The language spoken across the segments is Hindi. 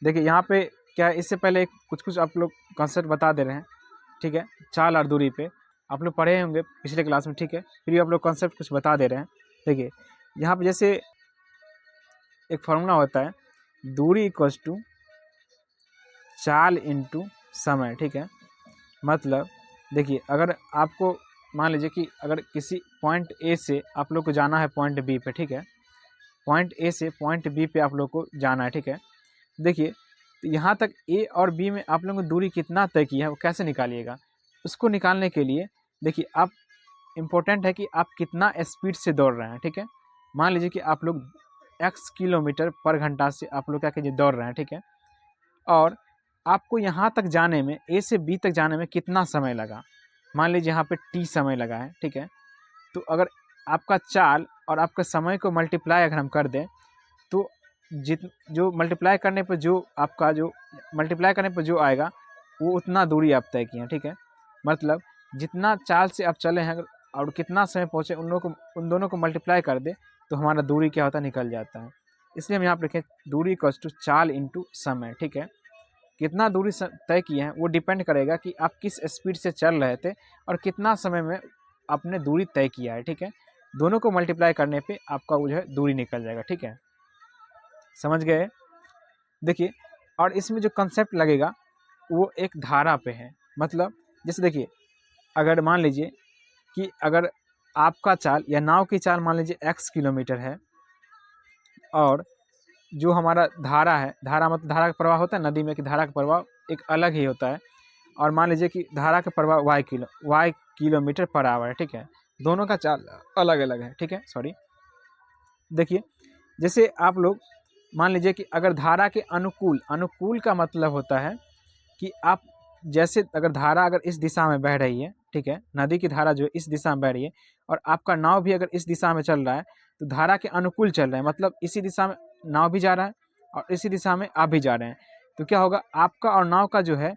देखिए यहाँ पे क्या है, इससे पहले कुछ आप लोग कॉन्सेप्ट बता दे रहे हैं, ठीक है, चाल और दूरी पे आप लोग पढ़े होंगे पिछले क्लास में, ठीक है, फिर भी आप लोग कॉन्सेप्ट कुछ बता दे रहे हैं। देखिए यहाँ पे जैसे एक फार्मूला होता है, दूरी इक्वल्स टू चाल इंटू समय, ठीक है। मतलब देखिए अगर आपको मान लीजिए कि अगर किसी पॉइंट ए से आप लोग को जाना है पॉइंट बी पे, ठीक है, पॉइंट ए से पॉइंट बी पे आप लोग को जाना है, ठीक है। देखिए तो यहाँ तक ए और बी में आप लोगों ने दूरी कितना तय की है वो कैसे निकालिएगा। उसको निकालने के लिए देखिए आप इम्पोर्टेंट है कि आप कितना स्पीड से दौड़ रहे हैं, ठीक है। मान लीजिए कि आप लोग x किलोमीटर पर घंटा से आप लोग क्या कीजिए दौड़ रहे हैं, ठीक है। और आपको यहाँ तक जाने में, ए से बी तक जाने में कितना समय लगा, मान लीजिए यहाँ पे t समय लगा है, ठीक है। तो अगर आपका चाल और आपका समय को मल्टीप्लाई अगर हम कर दें तो जो मल्टीप्लाई करने पर जो आपका जो मल्टीप्लाई करने पर जो आएगा वो उतना दूरी आप तय किए हैं, ठीक है। मतलब जितना चाल से आप चले हैं और कितना समय पहुँचे उन दोनों को मल्टीप्लाई कर दे तो हमारा दूरी क्या होता है, निकल जाता है। इसलिए हम यहाँ पर लिखें दूरी इक्वल्स टू चाल इंटू समय, ठीक है। कितना दूरी तय किए हैं वो डिपेंड करेगा कि आप किस स्पीड से चल रहे थे और कितना समय में आपने दूरी तय किया है, ठीक है। दोनों को मल्टीप्लाई करने पे आपका वो जो है दूरी निकल जाएगा, ठीक है। समझ गए। देखिए और इसमें जो कंसेप्ट लगेगा वो एक धारा पे है। मतलब जैसे देखिए अगर मान लीजिए कि अगर आपका चाल या नाव की चाल मान लीजिए x किलोमीटर है और जो हमारा धारा है, धारा मतलब धारा का प्रवाह होता है नदी में कि धारा का प्रवाह एक अलग ही होता है, और मान लीजिए कि धारा का प्रवाह y किलोमीटर पर आवर है, ठीक है। दोनों का चाल अलग अलग है, ठीक है, सॉरी। देखिए जैसे आप लोग मान लीजिए कि अगर धारा के अनुकूल का मतलब होता है कि आप जैसे अगर धारा अगर इस दिशा में बह रही है, ठीक है, नदी की धारा जो है इस दिशा में बह रही है और आपका नाव भी अगर इस दिशा में चल रहा है तो धारा के अनुकूल चल रहा है, मतलब इसी दिशा में नाव भी जा रहा है और इसी दिशा में आप भी जा रहे हैं, तो क्या होगा आपका और नाव का जो है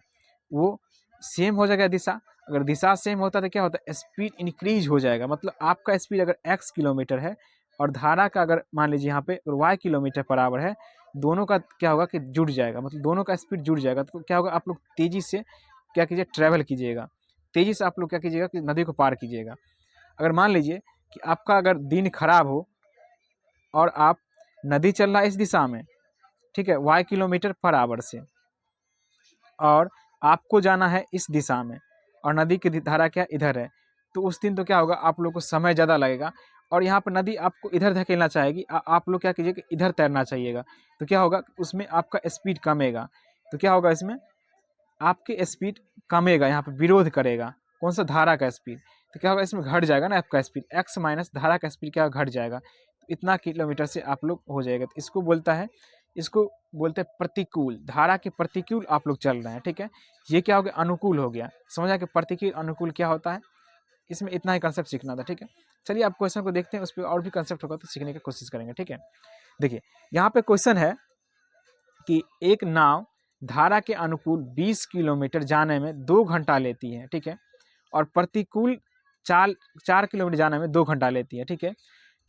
वो सेम हो जाएगा दिशा। अगर दिशा सेम होता है तो क्या होता है, स्पीड इंक्रीज हो जाएगा। मतलब आपका स्पीड अगर x किलोमीटर है और धारा का अगर मान लीजिए यहाँ पे y किलोमीटर पर आवर है, दोनों का क्या होगा कि जुड़ जाएगा, मतलब दोनों का स्पीड जुड़ जाएगा। तो क्या होगा, आप लोग तेज़ी से क्या कीजिए, ट्रैवल कीजिएगा, तेज़ी से आप लोग क्या कीजिएगा कि नदी को पार कीजिएगा। अगर मान लीजिए कि आपका अगर दिन खराब हो और आप नदी चल रहा है इस दिशा में, ठीक है, y किलोमीटर पर आवर से, और आपको जाना है इस दिशा में और नदी की धारा क्या इधर है, तो उस दिन तो क्या होगा आप लोग को समय ज़्यादा लगेगा और यहाँ पर नदी आपको इधर धकेलना चाहेगी, आप लोग क्या कीजिए कि इधर तैरना चाहिएगा। तो क्या होगा उसमें आपका स्पीड कमेगा। तो क्या होगा इसमें आपके स्पीड कमेगा, यहाँ पर विरोध करेगा कौन सा, धारा का स्पीड। तो क्या होगा इसमें घट जाएगा ना आपका स्पीड, x माइनस धारा का स्पीड क्या घट जाएगा, तो इतना किलोमीटर से आप लोग हो जाएगा। तो इसको बोलते हैं प्रतिकूल, धारा के प्रतिकूल आप लोग चल रहे हैं, ठीक है। ये क्या हो गया, अनुकूल हो गया। समझा कि प्रतिकूल अनुकूल क्या होता है, इसमें इतना ही कंसेप्ट सीखना था, ठीक है। चलिए आप क्वेश्चन को देखते हैं, उस पर और भी कंसेप्ट होगा तो सीखने की कोशिश करेंगे, ठीक है। देखिए यहाँ पे क्वेश्चन है कि एक नाव धारा के अनुकूल 20 किलोमीटर जाने में 2 घंटा लेती है, ठीक है, और प्रतिकूल 4 किलोमीटर जाने में 2 घंटा लेती है, ठीक है।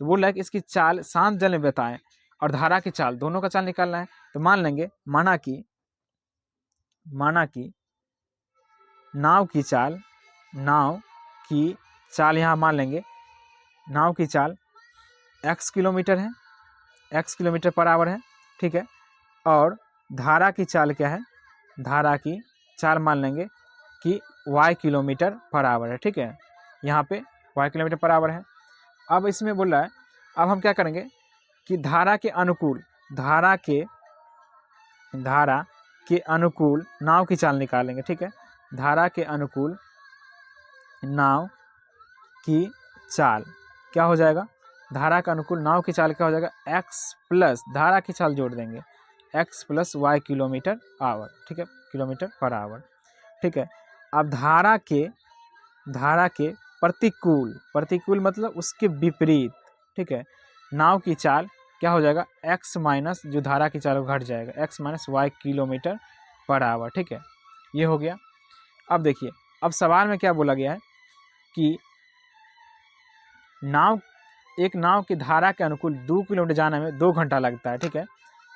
तो बोल रहा है कि इसकी चाल शांत जल में बताएं और धारा की चाल, दोनों का चाल निकालना है। तो मान लेंगे माना कि नाव की चाल यहाँ मान लेंगे नाव की चाल x किलोमीटर है, x किलोमीटर पर आवर है, ठीक है। और धारा की चाल क्या है, धारा की चाल मान लेंगे कि y किलोमीटर पर आवर है, ठीक है। यहाँ पे y किलोमीटर पर आवर है। अब इसमें बोल रहा है, अब हम क्या करेंगे कि धारा के अनुकूल नाव की चाल निकालेंगे, ठीक है। धारा के अनुकूल नाव की चाल क्या हो जाएगा, धारा के अनुकूल नाव की चाल क्या हो जाएगा, x प्लस धारा की चाल जोड़ देंगे x plus y kilometre our, ठीक है, किलोमीटर पर आवर, ठीक है। अब धारा के प्रतिकूल मतलब उसके विपरीत, ठीक है, नाव की चाल क्या हो जाएगा, x माइनस जो धारा की चाल घट जाएगा, x minus y kilometre per hour, ठीक है। ये हो गया। अब देखिए अब सवाल में क्या बोला गया है कि एक नाव की धारा के अनुकूल 2 किलोमीटर जाने में 2 घंटा लगता है, ठीक है।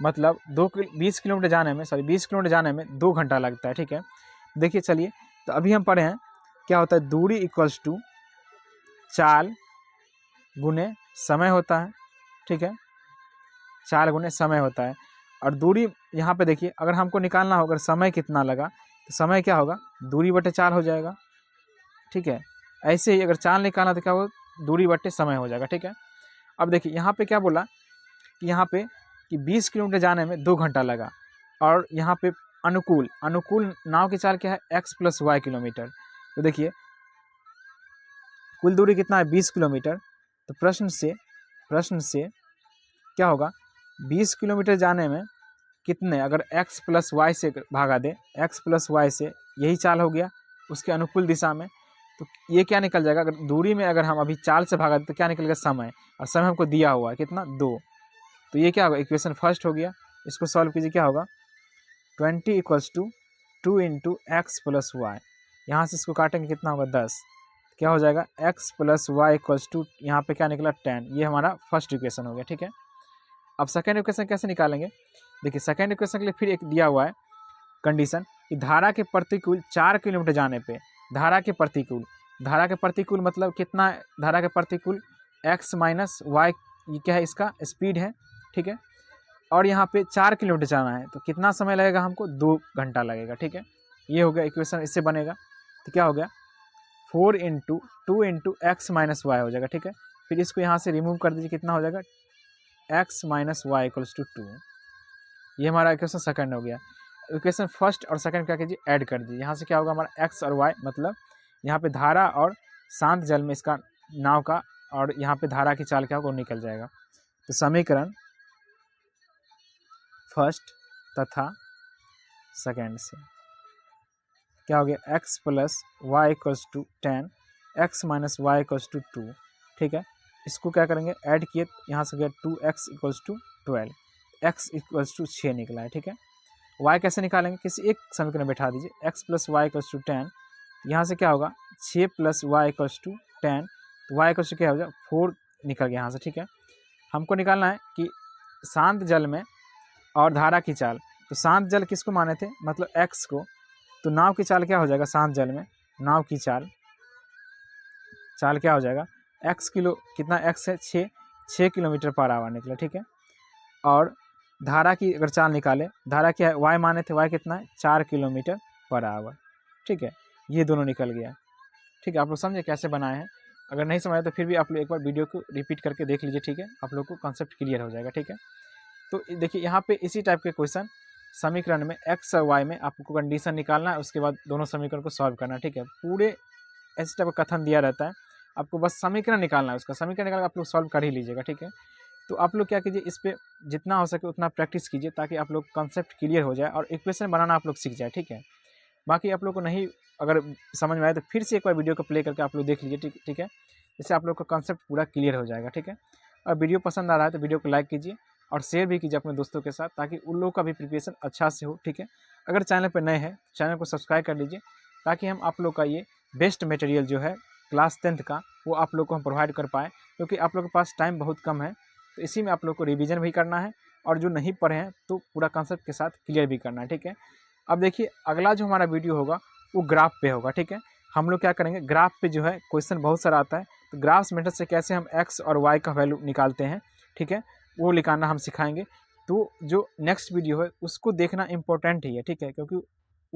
मतलब 20 किलोमीटर जाने में 20 किलोमीटर जाने में 2 घंटा लगता है, ठीक है। देखिए चलिए, तो अभी हम पढ़े हैं क्या होता है, दूरी इक्वल्स टू चाल गुने समय होता है, ठीक है, चाल गुने समय होता है। और दूरी यहाँ पे देखिए, अगर हमको निकालना होगा समय कितना लगा, तो समय क्या होगा, दूरी बटे चाल हो जाएगा, ठीक है। ऐसे ही अगर चाल निकालना तो क्या होगा, दूरी बटे समय हो जाएगा, ठीक है। अब देखिए यहाँ पे क्या बोला कि यहाँ पे कि 20 किलोमीटर जाने में 2 घंटा लगा, और यहाँ पे अनुकूल नाव की चाल क्या है, x + y किलोमीटर। तो देखिए कुल दूरी कितना है, 20 किलोमीटर। तो प्रश्न से क्या होगा, 20 किलोमीटर जाने में कितने, अगर x + y से भागा दे, x + y से यही चाल हो गया उसके अनुकूल दिशा में, तो ये क्या निकल जाएगा, अगर दूरी में अगर हम अभी चाल से भागा दे तो क्या निकलेगा, समय, और समय हमको दिया हुआ है कितना, 2। तो ये क्या होगा, इक्वेशन फर्स्ट हो गया। इसको सॉल्व कीजिए, क्या होगा, 20 = 2 × x + y। यहाँ से इसको काटेंगे कितना होगा, 10। क्या हो जाएगा, x + y = यहाँ पे क्या निकला, 10। ये हमारा फर्स्ट इक्वेशन हो गया, ठीक है। अब सेकेंड इक्वेशन कैसे निकालेंगे, देखिए सेकेंड इक्वेशन के लिए फिर एक दिया हुआ है कंडीशन कि धारा के प्रतिकूल 4 किलोमीटर जाने पे, धारा के प्रतिकूल मतलब कितना, धारा के प्रतिकूल x - y, ये क्या है, इसका स्पीड है, ठीक है। और यहाँ पे 4 किलोमीटर जाना है, तो कितना समय लगेगा हमको, 2 घंटा लगेगा, ठीक है। ये हो गया इक्वेशन, इससे बनेगा तो क्या हो गया, 4 × 2 × x - y हो जाएगा, ठीक है। फिर इसको यहाँ से रिमूव कर दीजिए, कितना हो जाएगा, x - y = 2। ये हमारा इक्वेशन सेकंड हो गया। इक्वेशन फर्स्ट और सेकंड क्या कीजिए, ऐड कर दीजिए। यहाँ से क्या होगा, हमारा x और y, मतलब यहाँ पे धारा और शांत जल में इसका नाव का, और यहाँ पे धारा की चाल क्या होगा, वो निकल जाएगा। तो समीकरण फर्स्ट तथा सेकंड से क्या हो गया, x + y = 10, x - y = 2, ठीक है। इसको क्या करेंगे, ऐड किए, यहाँ से गया 2x = 12, x = 6 निकला है, ठीक है। y कैसे निकालेंगे, किसी एक समीकरण में बैठा दीजिए, x + y = 10, यहाँ से क्या होगा, 6 + y = 10, तो y = क्या हो जाएगा, 4 निकल गया यहाँ से, ठीक है। हमको निकालना है कि शांत जल में और धारा की चाल। तो शांत जल किसको माने थे, मतलब x को, तो नाव की चाल क्या हो जाएगा, शांत जल में नाव की चाल क्या हो जाएगा, कितना x है, 6 किलोमीटर/आवर निकला, ठीक है। और धारा की अगर चाल निकाले, धारा क्या है, y माने थे, y कितना है, 4 किलोमीटर/आवर, ठीक है। ये दोनों निकल गया, ठीक है। आप लोग समझे कैसे बनाए हैं, अगर नहीं समझ आया तो फिर भी आप लोग एक बार वीडियो को रिपीट करके देख लीजिए, ठीक है। आप लोग को कॉन्सेप्ट क्लियर हो जाएगा, ठीक है। तो देखिए यहाँ पे इसी टाइप के क्वेश्चन समीकरण में x और y में आपको कंडीशन निकालना है, उसके बाद दोनों समीकरण को सॉल्व करना है, ठीक है। पूरे ऐसे टाइप का कथन दिया रहता है, आपको बस समीकरण निकालना है, उसका समीकरण निकाल आप लोग सॉल्व कर ही लीजिएगा, ठीक है। तो आप लोग क्या कीजिए, इस पर जितना हो सके उतना प्रैक्टिस कीजिए, ताकि आप लोग कॉन्सेप्ट क्लियर हो जाए और इक्वेशन बनाना आप लोग सीख जाए, ठीक है। बाकी आप लोग को नहीं अगर समझ में आए तो फिर से एक बार वीडियो को प्ले करके आप लोग देख लीजिए, ठीक है। इससे आप लोग का कॉन्सेप्ट पूरा क्लियर हो जाएगा, ठीक है। और वीडियो पसंद आ रहा है तो वीडियो को लाइक कीजिए और शेयर भी कीजिए अपने दोस्तों के साथ, ताकि उन लोगों का भी प्रिपरेशन अच्छा से हो, ठीक है। अगर चैनल पर नए हैं चैनल को सब्सक्राइब कर लीजिए, ताकि हम आप लोग का ये बेस्ट मटेरियल जो है क्लास 10th का, वो आप लोग को हम प्रोवाइड कर पाएँ, क्योंकि आप लोग के पास टाइम बहुत कम है। तो इसी में आप लोग को रिवीजन भी करना है, और जो नहीं पढ़े हैं तो पूरा कॉन्सेप्ट के साथ क्लियर भी करना है, ठीक है। अब देखिए अगला जो हमारा वीडियो होगा वो ग्राफ पे होगा, ठीक है। हम लोग क्या करेंगे, ग्राफ पे जो है क्वेश्चन बहुत सारा आता है, तो ग्राफ्स मेथड से कैसे हम x और y का वैल्यू निकालते हैं, ठीक है, वो निकालना हम सिखाएंगे। तो जो नेक्स्ट वीडियो है उसको देखना इंपॉर्टेंट ही है, ठीक है, क्योंकि